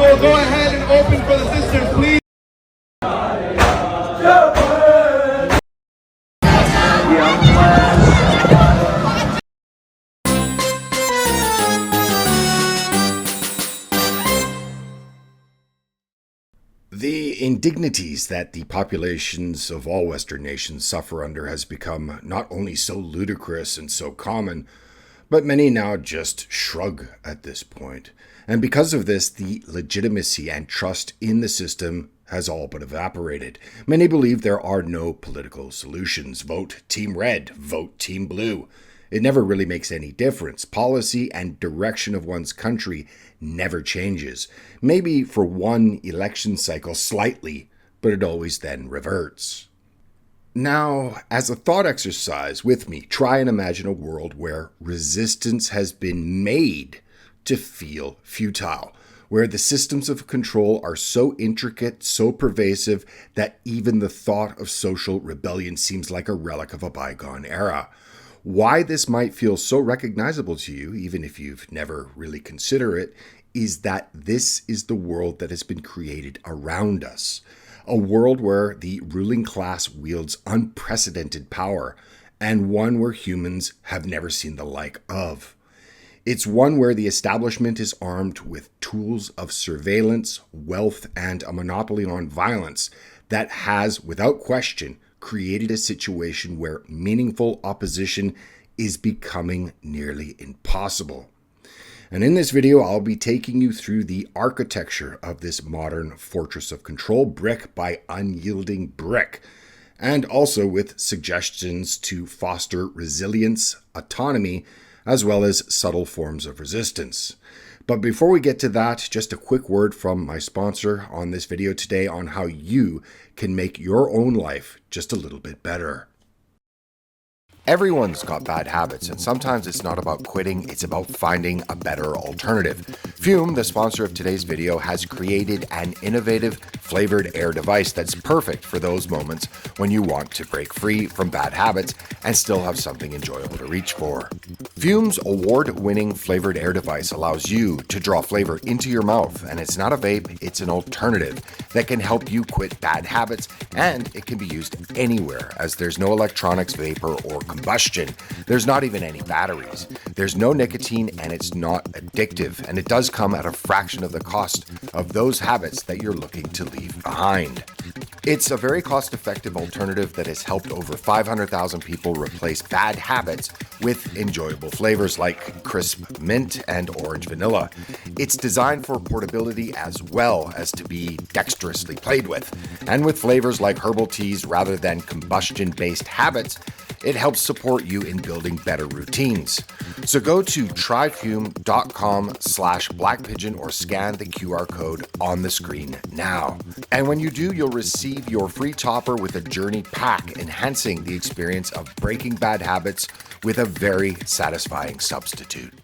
will go ahead and open for the sisters, please. The indignities that the populations of all Western nations suffer under has become not only so ludicrous and so common, but many now just shrug at this point. And because of this, the legitimacy and trust in the system has all but evaporated. Many believe there are no political solutions. Vote Team Red, vote Team Blue. It never really makes any difference. Policy and direction of one's country never changes. Maybe for one election cycle slightly, but it always then reverts. Now, as a thought exercise with me, try and imagine a world where resistance has been made to feel futile, where the systems of control are so intricate, so pervasive, that even the thought of social rebellion seems like a relic of a bygone era. Why this might feel so recognizable to you, even if you've never really considered it, is that this is the world that has been created around us. A world where the ruling class wields unprecedented power, and one where humans have never seen the like of. It's one where the establishment is armed with tools of surveillance, wealth, and a monopoly on violence that has, without question, created a situation where meaningful opposition is becoming nearly impossible. And in this video, I'll be taking you through the architecture of this modern fortress of control, brick by unyielding brick, and also with suggestions to foster resilience, autonomy, as well as subtle forms of resistance. But before we get to that, just a quick word from my sponsor on this video today on how you can make your own life just a little bit better. Everyone's got bad habits, and sometimes it's not about quitting, it's about finding a better alternative. Fume, the sponsor of today's video, has created an innovative flavored air device that's perfect for those moments when you want to break free from bad habits and still have something enjoyable to reach for. Fume's award-winning flavored air device allows you to draw flavor into your mouth, and it's not a vape, it's an alternative that can help you quit bad habits, and it can be used anywhere as there's no electronics, vapor, or combustion. There's not even any batteries. There's no nicotine, and it's not addictive, and it does come at a fraction of the cost of those habits that you're looking to leave behind. It's a very cost-effective alternative that has helped over 500,000 people replace bad habits with enjoyable flavors like crisp mint and orange vanilla. It's designed for portability as well as to be dexterously played with. And with flavors like herbal teas rather than combustion-based habits, it helps support you in building better routines. So go to tryfume.com/blackpigeon or scan the QR code on the screen now. And when you do, you'll receive your free topper with a journey pack, enhancing the experience of breaking bad habits with a very satisfying substitute.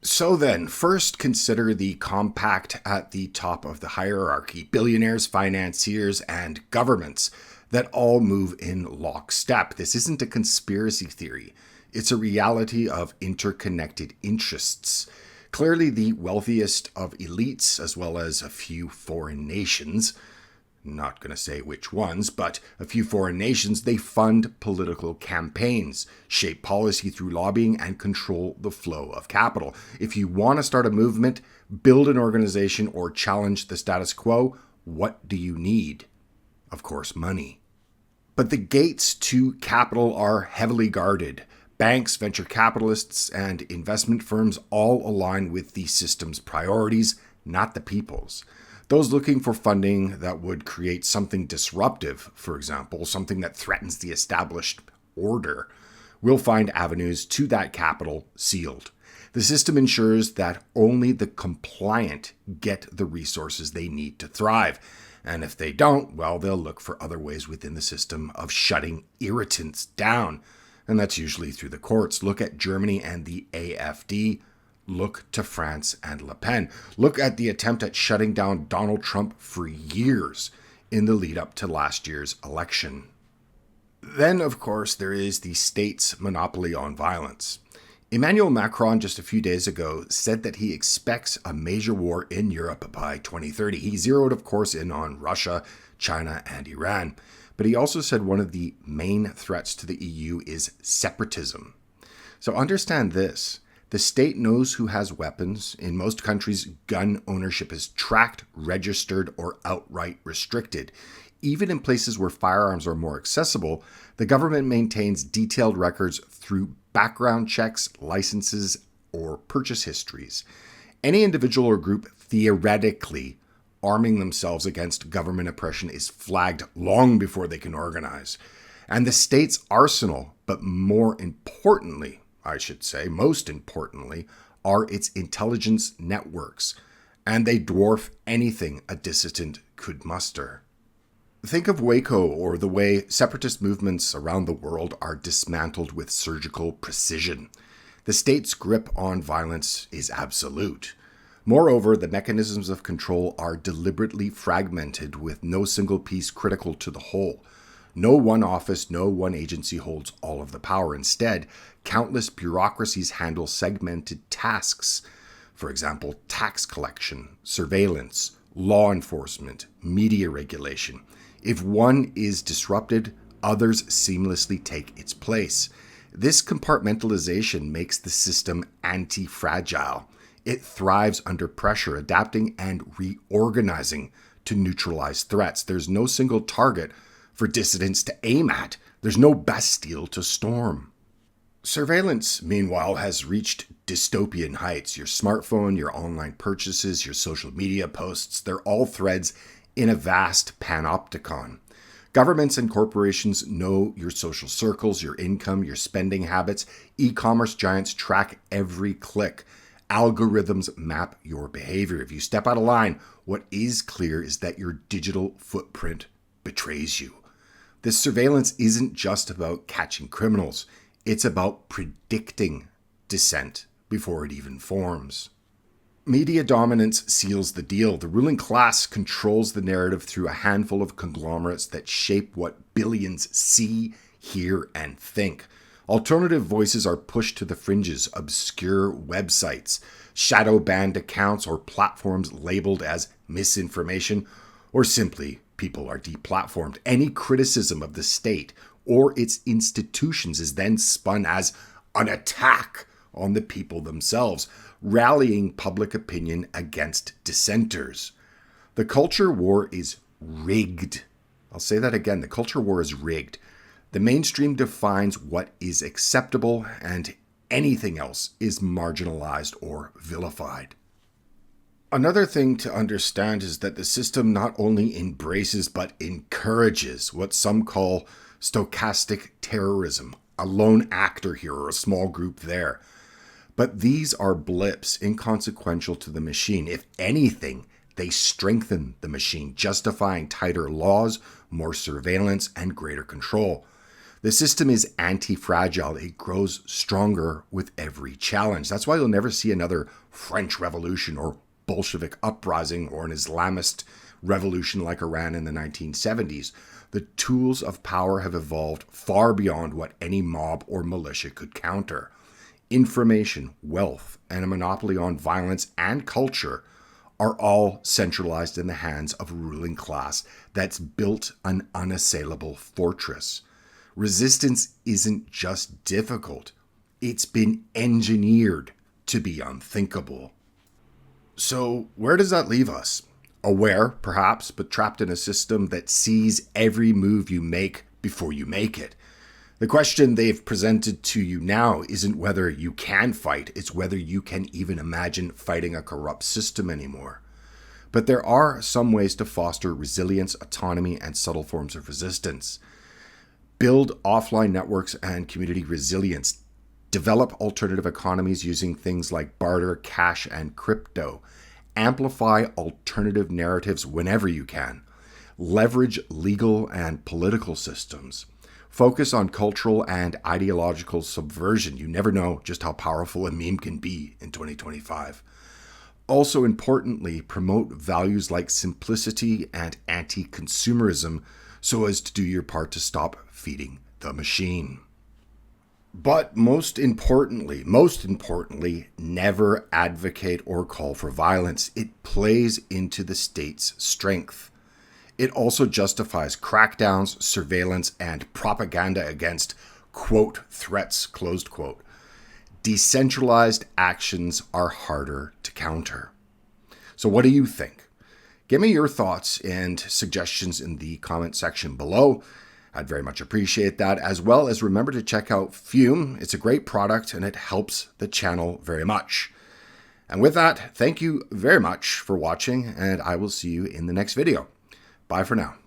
So then, first consider the compact at the top of the hierarchy: billionaires, financiers, and governments that all move in lockstep. This isn't a conspiracy theory. It's a reality of interconnected interests. Clearly, the wealthiest of elites, as well as a few foreign nations, not going to say which ones, but a few foreign nations, they fund political campaigns, shape policy through lobbying, and control the flow of capital. If you want to start a movement, build an organization, or challenge the status quo, what do you need? Of course, money. But the gates to capital are heavily guarded. Banks, venture capitalists, and investment firms all align with the system's priorities, not the people's. Those looking for funding that would create something disruptive, for example, something that threatens the established order, will find avenues to that capital sealed. The system ensures that only the compliant get the resources they need to thrive. And if they don't, well, they'll look for other ways within the system of shutting irritants down. And that's usually through the courts. Look at Germany and the AfD. Look to France and Le Pen. Look at the attempt at shutting down Donald Trump for years in the lead up to last year's election. Then, of course, there is the state's monopoly on violence. Emmanuel Macron just a few days ago said that he expects a major war in Europe by 2030. He zeroed, of course, in on Russia, China, and Iran. But he also said one of the main threats to the EU is separatism. So understand this. The state knows who has weapons. In most countries, gun ownership is tracked, registered, or outright restricted. Even in places where firearms are more accessible, the government maintains detailed records through background checks, licenses, or purchase histories. Any individual or group theoretically arming themselves against government oppression is flagged long before they can organize. And the state's arsenal, but more importantly, most importantly, are its intelligence networks, and they dwarf anything a dissident could muster. Think of Waco or the way separatist movements around the world are dismantled with surgical precision. The state's grip on violence is absolute. Moreover, the mechanisms of control are deliberately fragmented with no single piece critical to the whole. No one office, no one agency holds all of the power. Instead, countless bureaucracies handle segmented tasks. For example, tax collection, surveillance, law enforcement, media regulation. If one is disrupted, others seamlessly take its place. This compartmentalization makes the system anti-fragile. It thrives under pressure, adapting and reorganizing to neutralize threats. There's no single target for dissidents to aim at. There's no Bastille to storm. Surveillance, meanwhile, has reached dystopian heights. Your smartphone, your online purchases, your social media posts, they're all threads in a vast panopticon. Governments and corporations know your social circles, your income, your spending habits. E-commerce giants track every click. Algorithms map your behavior. If you step out of line, what is clear is that your digital footprint betrays you. This surveillance isn't just about catching criminals. It's about predicting dissent before it even forms. Media dominance seals the deal. The ruling class controls the narrative through a handful of conglomerates that shape what billions see, hear, and think. Alternative voices are pushed to the fringes, obscure websites, shadow banned accounts, or platforms labeled as misinformation, or simply people are deplatformed. Any criticism of the state or its institutions is then spun as an attack on the people themselves, rallying public opinion against dissenters. The culture war is rigged. I'll say that again. The culture war is rigged. The mainstream defines what is acceptable, and anything else is marginalized or vilified. Another thing to understand is that the system not only embraces but encourages what some call stochastic terrorism, a lone actor here or a small group there. But these are blips, inconsequential to the machine. If anything, they strengthen the machine, justifying tighter laws, more surveillance, and greater control. The system is anti-fragile. It grows stronger with every challenge. That's why you'll never see another French Revolution or Bolshevik uprising or an Islamist revolution like Iran in the 1970s. The tools of power have evolved far beyond what any mob or militia could counter. Information, wealth, and a monopoly on violence and culture are all centralized in the hands of a ruling class that's built an unassailable fortress. Resistance isn't just difficult, it's been engineered to be unthinkable. So where does that leave us? Aware, perhaps, but trapped in a system that sees every move you make before you make it. The question they've presented to you now isn't whether you can fight, it's whether you can even imagine fighting a corrupt system anymore. But there are some ways to foster resilience, autonomy, and subtle forms of resistance. Build offline networks and community resilience. Develop alternative economies using things like barter, cash, and crypto. Amplify alternative narratives whenever you can. Leverage legal and political systems. Focus on cultural and ideological subversion. You never know just how powerful a meme can be in 2025. Also importantly, promote values like simplicity and anti-consumerism so as to do your part to stop feeding the machine. But most importantly, never advocate or call for violence. It plays into the state's strength. It also justifies crackdowns, surveillance, and propaganda against, quote, threats, closed quote. Decentralized actions are harder to counter. So what do you think? Give me your thoughts and suggestions in the comment section below. I'd very much appreciate that, as well as remember to check out Fume. It's a great product and it helps the channel very much. And with that, thank you very much for watching, and I will see you in the next video. Bye for now.